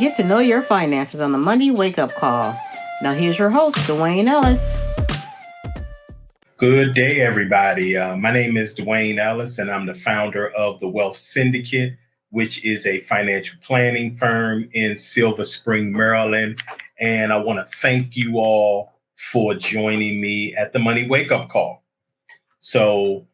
Get to know your finances on the Money Wake Up Call. Now, here's your host, Dwayne Ellis. Good day, everybody. My name is Dwayne Ellis, and I'm the founder of the Wealth Syndicate, which is a financial planning firm in Silver Spring, Maryland. And I want to thank you all for joining me at the Money Wake Up Call. So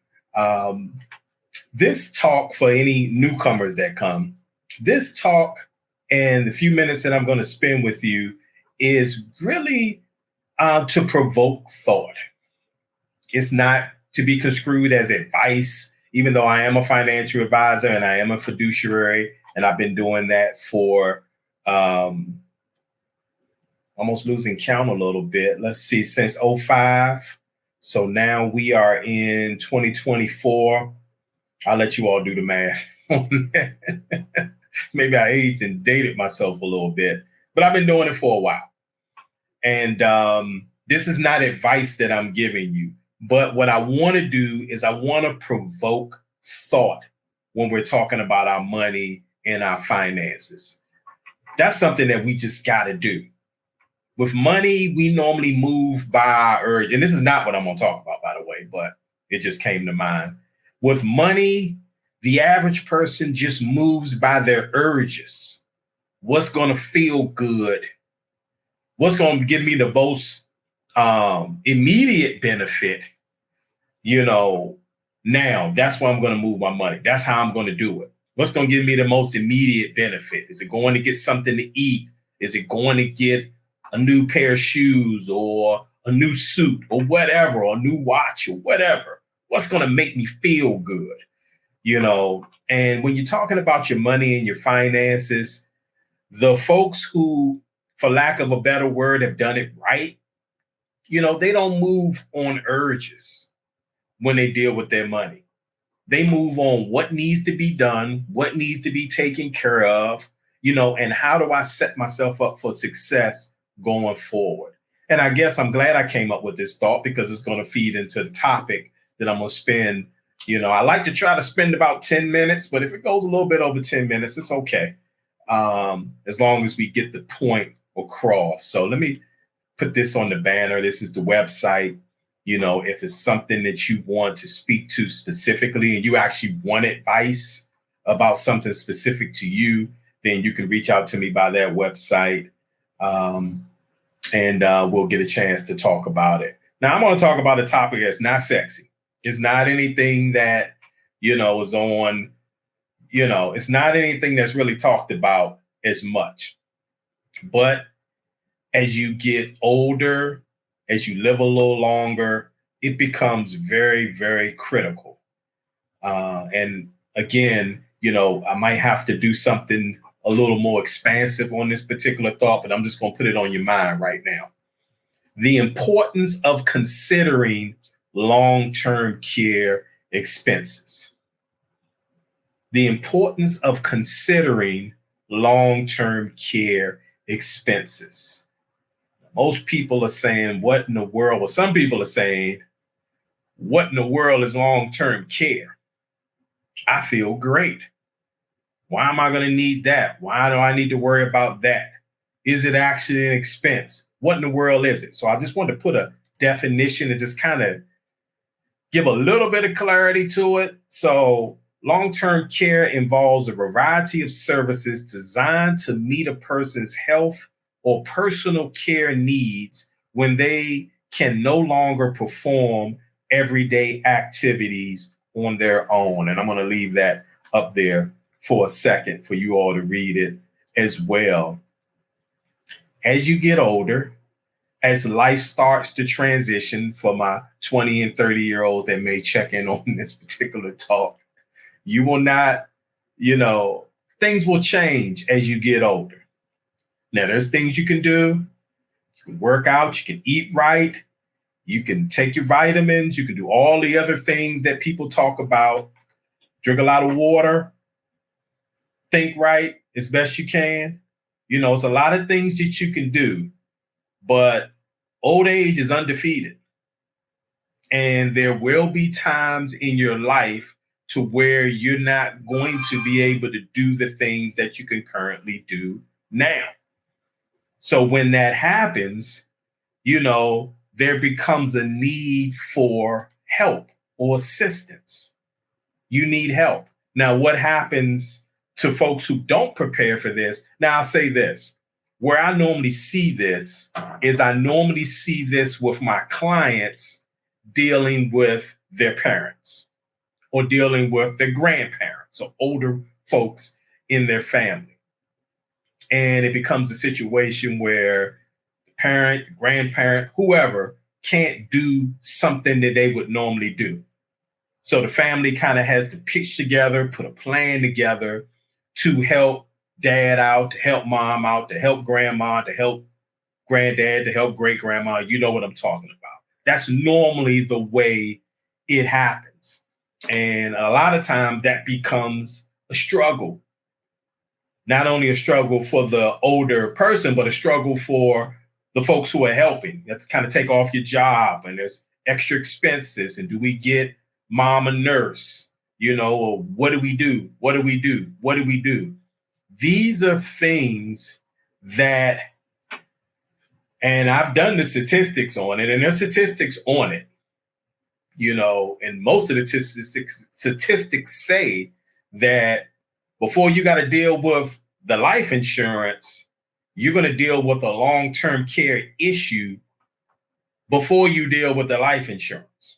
this talk, for any newcomers that come, this talk and the few minutes that I'm going to spend with you is really to provoke thought. It's not to be construed as advice, even though I am a financial advisor and I am a fiduciary, and I've been doing that for almost losing count a little bit. Let's see, since 2005. So now we are in 2024. I'll let you all do the math. Maybe I aged and dated myself a little bit, but I've been doing it for a while. And this is not advice that I'm giving you. But what I want to do is I want to provoke thought when we're talking about our money and our finances. That's something that we just got to do. With money, we normally move by our urge. And this is not what I'm going to talk about, by the way, but it just came to mind. With money, the average person just moves by their urges. What's going to feel good? What's going to give me the most immediate benefit? Now that's where I'm going to move my money. That's how I'm going to do it. What's going to give me the most immediate benefit? Is it going to get something to eat? Is it going to get a new pair of shoes or a new suit or whatever, or a new watch or whatever? What's going to make me feel good? And when you're talking about your money and your finances, the folks who, for lack of a better word, have done it right, they don't move on urges when they deal with their money. They move on what needs to be done, what needs to be taken care of, and how do I set myself up for success going forward? And I guess I'm glad I came up with this thought, because it's going to feed into the topic that I'm going to spend. I like to try to spend about 10 minutes, but if it goes a little bit over 10 minutes, it's okay. As long as we get the point across. So let me put this on the banner. This is the website. If it's something that you want to speak to specifically and you actually want advice about something specific to you, then you can reach out to me by that website, and we'll get a chance to talk about it. Now, I'm going to talk about a topic that's not sexy. It's not anything that, is on, it's not anything that's really talked about as much. But as you get older, as you live a little longer, it becomes very, very critical. And again, I might have to do something a little more expansive on this particular thought, but I'm just going to put it on your mind right now. The importance of considering long-term care expenses. The importance of considering long-term care expenses. Most people are saying, what in the world? Well, some people are saying, what in the world is long-term care? I feel great. Why am I going to need that? Why do I need to worry about that? Is it actually an expense? What in the world is it? So I just want to put a definition and just kind of give a little bit of clarity to it. So long-term care involves a variety of services designed to meet a person's health or personal care needs when they can no longer perform everyday activities on their own. And I'm going to leave that up there for a second for you all to read it as well. As you get older, as life starts to transition, for my 20 and 30-year-olds that may check in on this particular talk, you will not, things will change as you get older. Now, there's things you can do. You can work out, you can eat right, you can take your vitamins, you can do all the other things that people talk about. Drink a lot of water, think right as best you can. It's a lot of things that you can do, but old age is undefeated. And there will be times in your life to where you're not going to be able to do the things that you can currently do now. So when that happens, there becomes a need for help or assistance. You need help. Now, what happens to folks who don't prepare for this? Now, I'll say this. Where I normally see this is I normally see this with my clients dealing with their parents or dealing with their grandparents or older folks in their family. And it becomes a situation where the parent, the grandparent, whoever can't do something that they would normally do. So the family kind of has to pitch together, put a plan together to help dad out, to help mom out, to help grandma, to help granddad, to help great grandma. You know what I'm talking about. That's normally the way it happens. And a lot of times that becomes a struggle. Not only a struggle for the older person, but a struggle for the folks who are helping. You have to kind of take off your job, and there's extra expenses. And do we get mom a nurse? Or what do we do? What do we do? What do we do? These are things that, and I've done the statistics on it, and there's statistics on it, and most of the statistics say that before you got to deal with the life insurance, you're going to deal with a long-term care issue before you deal with the life insurance.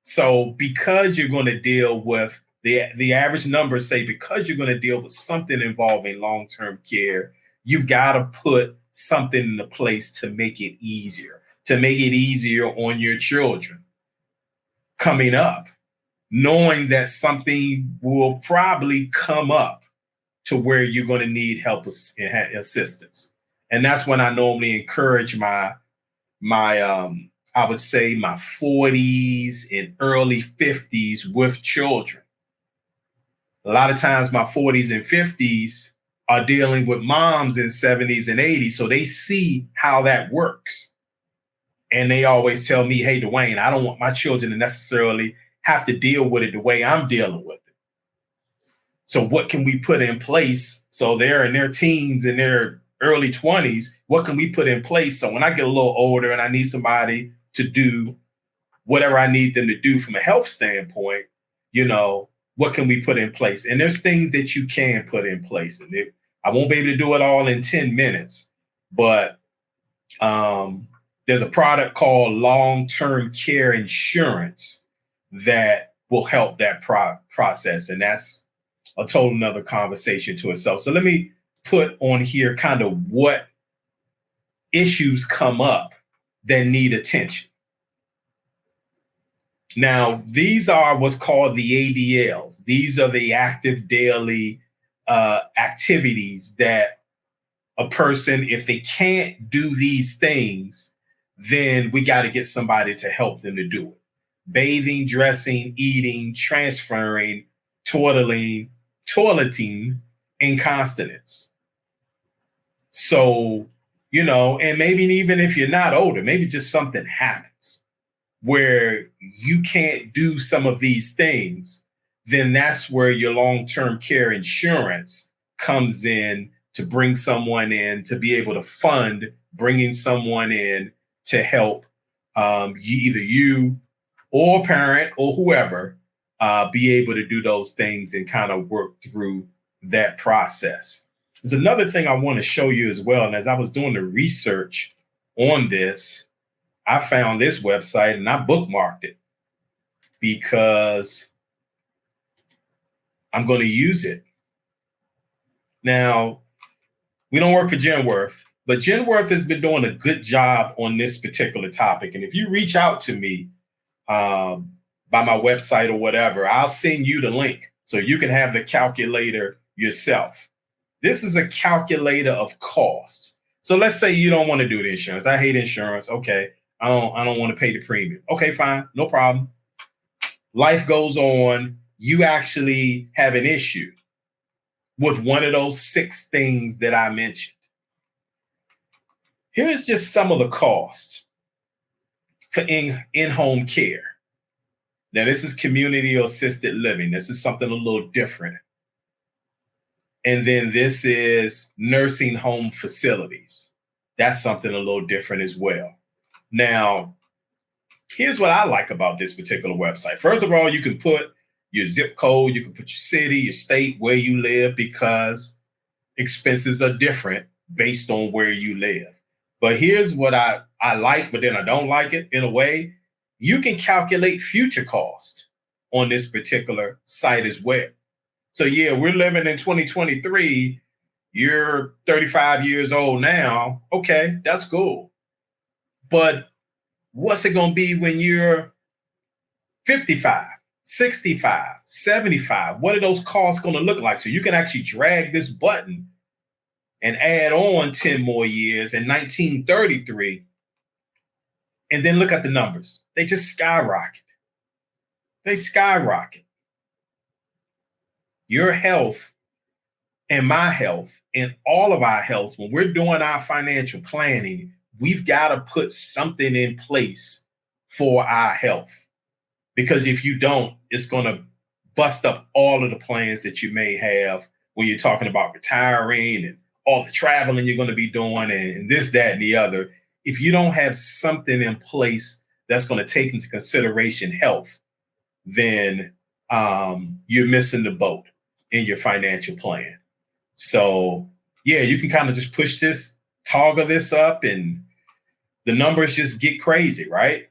So because you're going to deal with the average numbers say, because you're going to deal with something involving long-term care, you've got to put something into place to make it easier on your children coming up, knowing that something will probably come up to where you're going to need help and assistance. And that's when I normally encourage my I would say my 40s and early 50s with children. A lot of times my 40s and 50s are dealing with moms in 70s and 80s. So they see how that works. And they always tell me, hey, Dwayne, I don't want my children to necessarily have to deal with it the way I'm dealing with it. So what can we put in place? So they're in their teens and their early 20s. What can we put in place so when I get a little older and I need somebody to do whatever I need them to do from a health standpoint, what can we put in place? And there's things that you can put in place. And I won't be able to do it all in 10 minutes, but there's a product called long-term care insurance that will help that process. And that's a total another conversation to itself. So let me put on here kind of what issues come up that need attention. Now, these are what's called the ADLs. These are the active daily activities that a person, if they can't do these things, then we got to get somebody to help them to do it. Bathing, dressing, eating, transferring, toileting, incontinence. So, and maybe even if you're not older, maybe just something happens where you can't do some of these things, then that's where your long-term care insurance comes in to bring someone in to be able to fund bringing someone in to help either you or parent or whoever be able to do those things and kind of work through that process. There's another thing I want to show you as well. And as I was doing the research on this, I found this website and I bookmarked it because I'm going to use it. Now, we don't work for Genworth, but Genworth has been doing a good job on this particular topic. And if you reach out to me by my website or whatever, I'll send you the link so you can have the calculator yourself. This is a calculator of cost. So let's say you don't want to do the insurance. I hate insurance. Okay. I don't want to pay the premium. Okay, fine. No problem. Life goes on. You actually have an issue with one of those 6 things that I mentioned. Here's just some of the cost for in-home care. Now, this is community or assisted living. This is something a little different. And then this is nursing home facilities. That's something a little different as well. Now, here's what I like about this particular website. First of all, you can put your zip code, you can put your city, your state, where you live, because expenses are different based on where you live. But here's what I like, but then I don't like it in a way. You can calculate future cost on this particular site as well. So yeah, we're living in 2023. You're 35 years old now. Okay, that's cool. But what's it going to be when you're 55, 65, 75? What are those costs going to look like? So you can actually drag this button and add on 10 more years in 1933, and then look at the numbers. They just skyrocket. They skyrocket. Your health and my health and all of our health, when we're doing our financial planning, we've got to put something in place for our health. Because if you don't, it's going to bust up all of the plans that you may have when you're talking about retiring and all the traveling you're going to be doing and this, that, and the other. If you don't have something in place that's going to take into consideration health, then you're missing the boat in your financial plan. So yeah, you can kind of just push this, toggle this up, and the numbers just get crazy, right?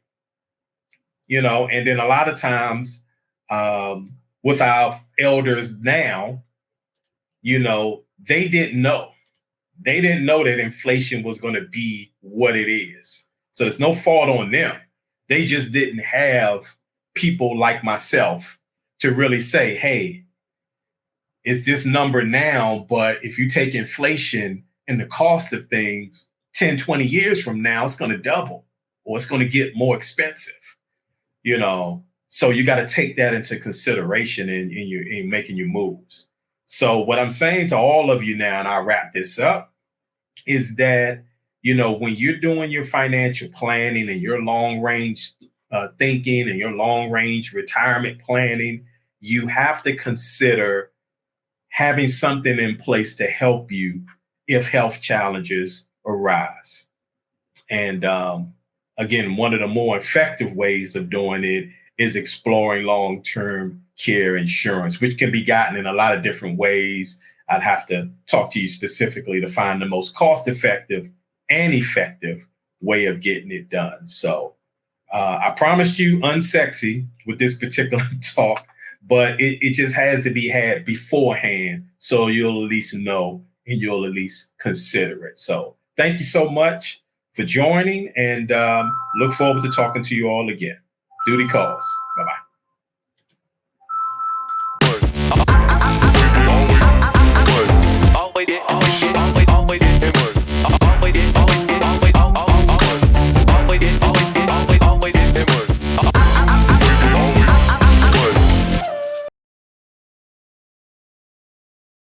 You know, and then a lot of times with our elders now, you know, they didn't know. They didn't know that inflation was going to be what it is. So there's no fault on them. They just didn't have people like myself to really say, hey, it's this number now, but if you take inflation and the cost of things 10, 20 years from now, it's going to double or it's going to get more expensive, you know. So you got to take that into consideration in making your moves. So what I'm saying to all of you now, and I'll wrap this up, is that, you know, when you're doing your financial planning and your long range thinking and your long range retirement planning, you have to consider having something in place to help you if health challenges arise. And again, one of the more effective ways of doing it is exploring long-term care insurance, which can be gotten in a lot of different ways. I'd have to talk to you specifically to find the most cost-effective and effective way of getting it done. So I promised you unsexy with this particular talk, but it just has to be had beforehand so you'll at least know and you'll at least consider it. So thank you so much for joining, and look forward to talking to you all again. Duty calls. Bye-bye. Always